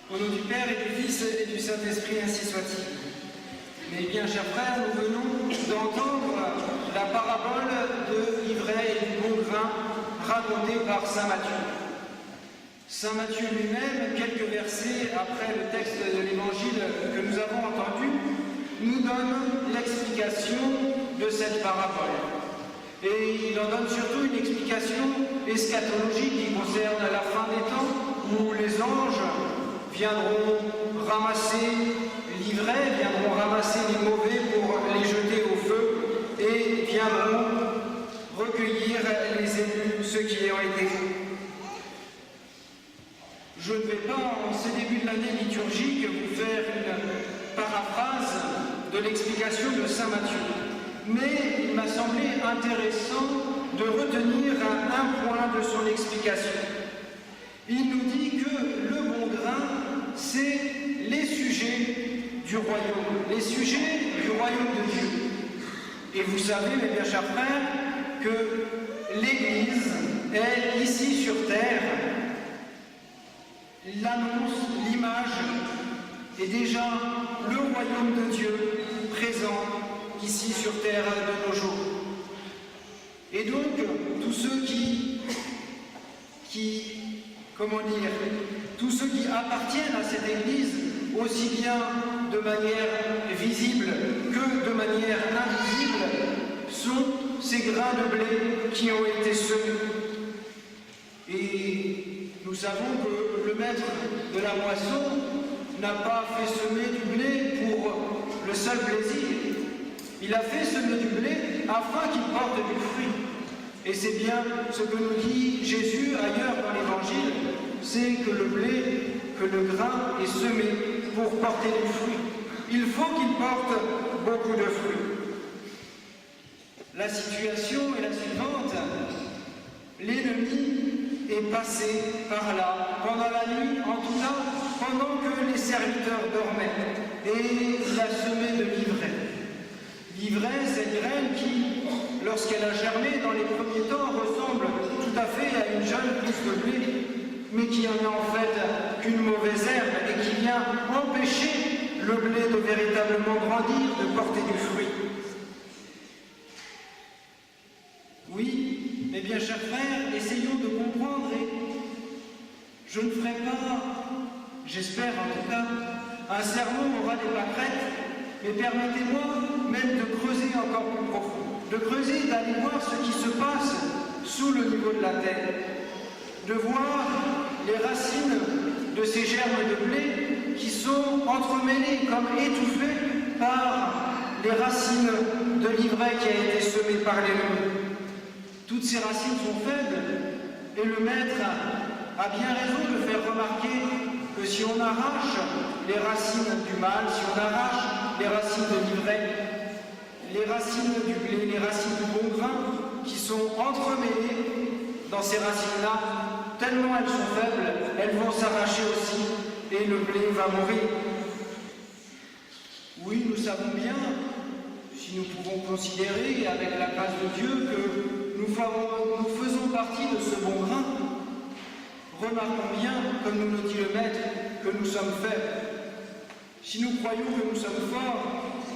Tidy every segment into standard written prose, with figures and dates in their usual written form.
Au nom du Père et du Fils et du Saint-Esprit, ainsi soit-il. Mais bien, chers frères, nous venons d'entendre la parabole de l'ivraie et du bon grain racontée par saint Matthieu. Saint Matthieu lui-même, quelques versets après le texte de l'Évangile que nous avons entendu, nous donne l'explication de cette parabole. Et il en donne surtout une explication eschatologique qui concerne la fin des temps, où les anges viendront ramasser l'ivraie, viendront ramasser les mauvais pour les jeter au feu et viendront recueillir les élus, ceux qui ont été fous. Je ne vais pas, en ce début de l'année liturgique, vous faire une paraphrase de l'explication de saint Matthieu, mais il m'a semblé intéressant de retenir un point de son explication. Il nous dit que le bon grain, c'est les sujets du royaume, les sujets du royaume de Dieu. Et vous savez, mes bien chers frères, que l'Église est ici sur terre l'annonce, l'image est déjà le royaume de Dieu présent ici sur terre de nos jours. Et donc, tous ceux tous ceux qui appartiennent à cette Église, aussi bien de manière visible que de manière invisible, sont ces grains de blé qui ont été semés. Et nous savons que le maître de la moisson n'a pas fait semer du blé pour le seul plaisir. Il a fait semer du blé afin qu'il porte du fruit. Et c'est bien ce que nous dit Jésus ailleurs dans l'Évangile, c'est que le blé, que le grain est semé pour porter du fruit. Il faut qu'il porte beaucoup de fruits. La situation est la suivante. L'ennemi est passé par là, pendant la nuit, en tout cas, pendant que les serviteurs dormaient, et il a semé de l'ivraie. L'ivraie, cette graine qui, lorsqu'elle a germé dans les premiers temps, ressemble tout à fait à une jeune pousse de blé, mais qui en est en fait qu'une mauvaise herbe et qui vient empêcher le blé de véritablement grandir, de porter du fruit. Oui, mes bien chers frères, essayons de comprendre et je ne ferai pas, j'espère en tout cas, un sermon au ras des pâquerettes, mais permettez-moi même de creuser encore plus profond, de creuser, d'aller voir ce qui se passe sous le niveau de la terre, de voir les racines de ces germes de blé qui sont entremêlées comme étouffées par les racines de l'ivraie qui a été semée par l'ennemi. Toutes ces racines sont faibles et le maître a bien raison de faire remarquer que si on arrache les racines du mal, si on arrache les racines de l'ivraie, les racines du blé, les racines du bon grain qui sont entremêlées dans ces racines-là, tellement elles sont faibles, elles vont s'arracher aussi et le blé va mourir. Oui, nous savons bien, si nous pouvons considérer avec la grâce de Dieu que nous faisons partie de ce bon grain, remarquons bien, comme nous le dit le Maître, que nous sommes faibles. Si nous croyons que nous sommes forts,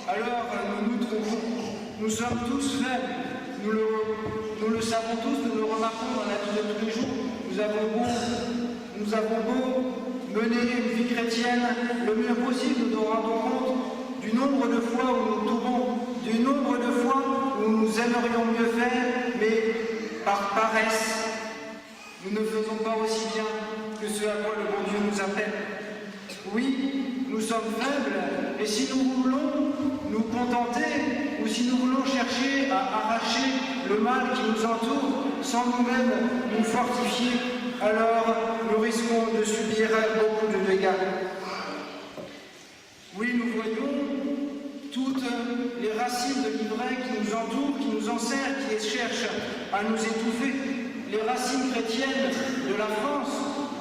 alors nous nous trompons. Nous sommes tous faibles. Nous le savons tous, nous le remarquons dans la vie de tous les jours. Nous avons beau mener une vie chrétienne le mieux possible, nous nous rendons compte du nombre de fois où nous tombons, du nombre de fois où nous aimerions mieux faire, mais par paresse, nous ne faisons pas aussi bien que ce à quoi le bon Dieu nous appelle. Oui, nous sommes faibles, et si nous voulons nous contenter, ou si nous voulons chercher à arracher le mal qui nous entoure, sans nous-mêmes nous fortifier, alors nous risquons de subir beaucoup de dégâts. Oui, nous voyons toutes les racines de l'ivraie qui nous entourent, qui nous enserrent, qui cherchent à nous étouffer. Les racines chrétiennes de la France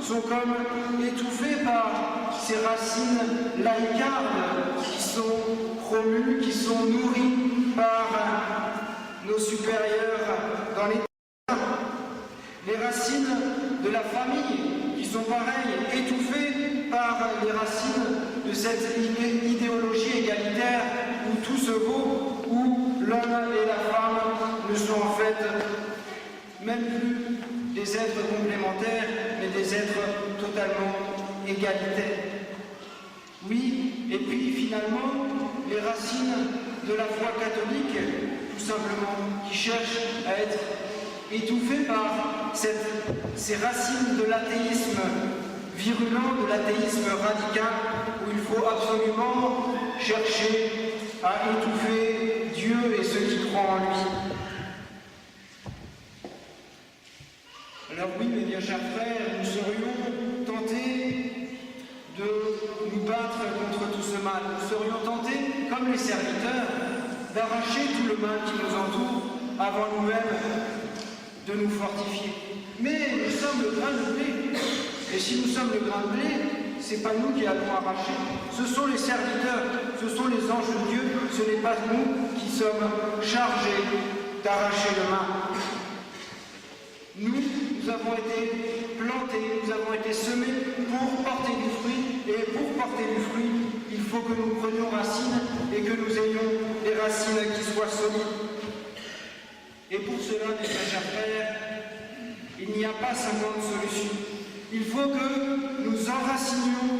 sont comme étouffées par ces racines laïcardes qui sont promues, qui sont nourries par nos supérieurs dans les racines de la famille qui sont pareils, étouffés par les racines de cette idéologie égalitaire où tout se vaut, où l'homme et la femme ne sont en fait même plus des êtres complémentaires, mais des êtres totalement égalitaires. Oui, et puis finalement, les racines de la foi catholique, tout simplement, qui cherchent à être étouffées par ces racines de l'athéisme virulent, de l'athéisme radical, où il faut absolument chercher à étouffer Dieu et ceux qui croient en lui. Alors oui, mes bien chers frères, nous serions tentés de nous battre contre tout ce mal. Nous serions tentés, comme les serviteurs, d'arracher tout le mal qui nous entoure avant nous-mêmes de nous fortifier. Mais nous sommes le grain de blé. Et si nous sommes le grain de blé, ce n'est pas nous qui allons arracher. Ce sont les serviteurs, ce sont les anges de Dieu. Ce n'est pas nous qui sommes chargés d'arracher le mal. Nous avons été plantés, nous avons été semés pour porter du fruit. Et pour porter du fruit, il faut que nous prenions racine et que nous ayons des racines qui soient solides. Et pour cela, mes chers frères, il n'y a pas 50 solutions. Il faut que nous enracinions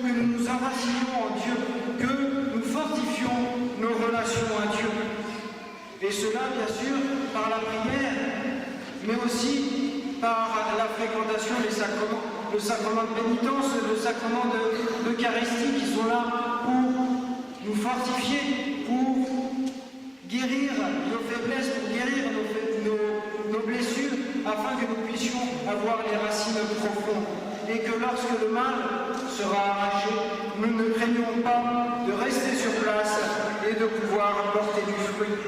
en Dieu, que nous fortifions nos relations à Dieu. Et cela, bien sûr, par la prière, mais aussi par la fréquentation des sacrements, le sacrement de pénitence, le sacrement d'Eucharistie qui sont là pour nous fortifier, pour guérir nos faiblesses, pour guérir nos blessures, afin que nous puissions avoir les racines profondes. Et que lorsque le mal sera arraché, nous ne craignons pas de rester sur place et de pouvoir porter du fruit.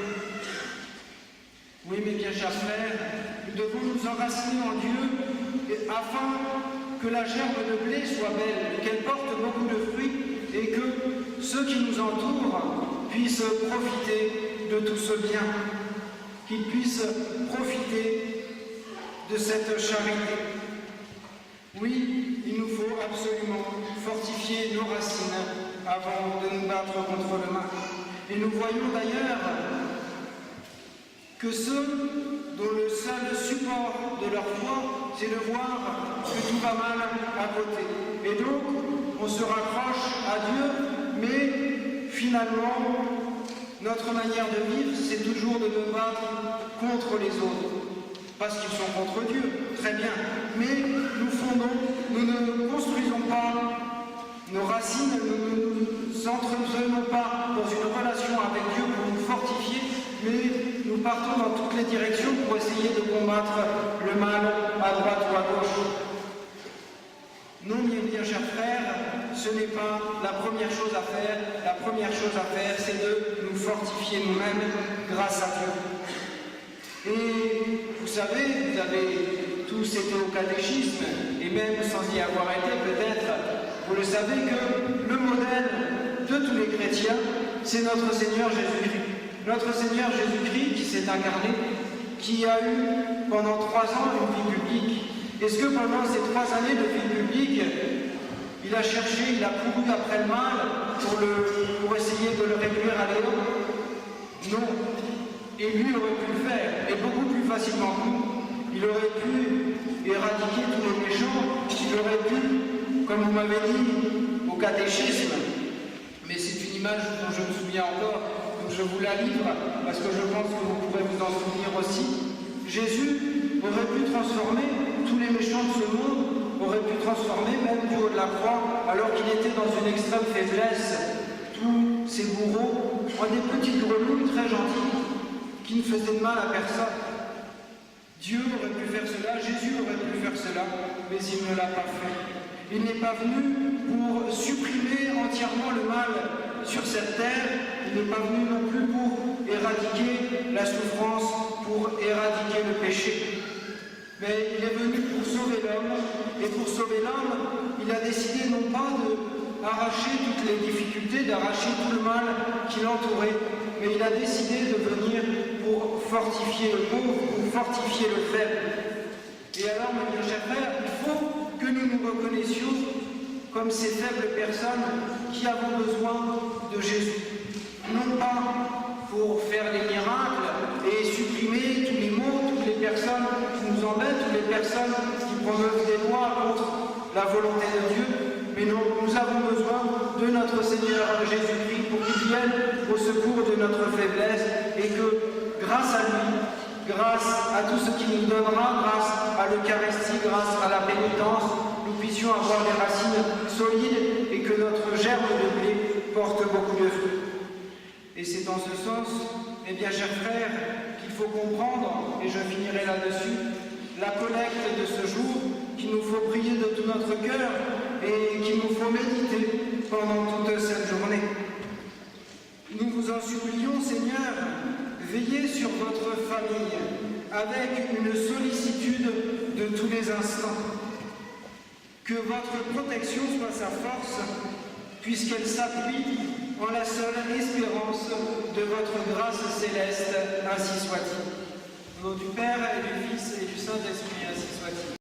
Oui, mes bien chers frères, nous devons nous enraciner en Dieu afin que la gerbe de blé soit belle, qu'elle porte beaucoup de fruits et que ceux qui nous entourent puissent profiter de tout ce bien, qu'ils puissent profiter de cette charité. Oui, il nous faut absolument fortifier nos racines avant de nous battre contre le mal. Et nous voyons d'ailleurs que ceux dont le seul support de leur foi, c'est de voir que tout va mal à côté. Et donc, on se raccroche à Dieu, mais finalement, notre manière de vivre, c'est toujours de nous battre contre les autres. Parce qu'ils sont contre Dieu, très bien. Mais nous ne construisons pas nos racines, nous ne s'entretenons pas dans une relation avec Dieu pour nous fortifier, mais nous partons dans toutes les directions pour essayer de combattre le mal à droite ou à gauche. Non, mes bien chers frères, ce n'est pas la première chose à faire. La première chose à faire, c'est de nous fortifier nous-mêmes grâce à Dieu. Et vous savez, vous avez tous été au catéchisme, et même sans y avoir été peut-être, vous le savez que le modèle de tous les chrétiens, c'est notre Seigneur Jésus-Christ. Notre Seigneur Jésus-Christ qui s'est incarné, qui a eu pendant 3 ans une vie publique. Est-ce que pendant ces 3 années de vie publique, il a cherché, il a couru après le mal pour essayer de le réduire à néant? Non. Et lui aurait pu le faire, et beaucoup plus facilement que nous. Il aurait pu éradiquer tous les méchants, il aurait pu, comme vous m'avez dit, au catéchisme, mais c'est une image dont je me souviens encore, donc je vous la livre, parce que je pense que vous pourrez vous en souvenir aussi. Jésus aurait pu transformer tous les méchants de ce monde, aurait pu transformer même du haut de la croix, alors qu'il était dans une extrême faiblesse, tous ces bourreaux en des petites grenouilles très gentilles, qui ne faisaient de mal à personne. Dieu aurait pu faire cela, Jésus aurait pu faire cela, mais il ne l'a pas fait. Il n'est pas venu pour supprimer entièrement le mal sur cette terre, il n'est pas venu non plus pour éradiquer la souffrance, pour éradiquer le péché. Mais il est venu pour sauver l'homme, et pour sauver l'homme, il a décidé non pas d'arracher toutes les difficultés, d'arracher tout le mal qui l'entourait, mais il a décidé de venir pour fortifier le pauvre, pour fortifier le faible. Et alors, mes chers frères, il faut que nous nous reconnaissions comme ces faibles personnes qui avons besoin de Jésus. Non pas pour faire des miracles et supprimer tous les maux, toutes les personnes qui nous embêtent, toutes les personnes qui promeuvent des lois contre la volonté de Dieu, mais nous avons besoin de notre Seigneur Jésus-Christ pour qu'il vienne au secours de notre faiblesse et que, grâce à lui, grâce à tout ce qu'il nous donnera, grâce à l'Eucharistie, grâce à la pénitence, nous puissions avoir des racines solides et que notre germe de blé porte beaucoup de fruits. Et c'est dans ce sens, eh bien, chers frères, qu'il faut comprendre, et je finirai là-dessus, la collecte de ce jour, qu'il nous faut prier de tout notre cœur et qu'il nous faut méditer pendant toute cette journée. Nous vous en supplions, Seigneur, veillez sur votre famille avec une sollicitude de tous les instants. Que votre protection soit sa force, puisqu'elle s'appuie en la seule espérance de votre grâce céleste, ainsi soit-il. Au nom du Père et du Fils et du Saint-Esprit, ainsi soit-il.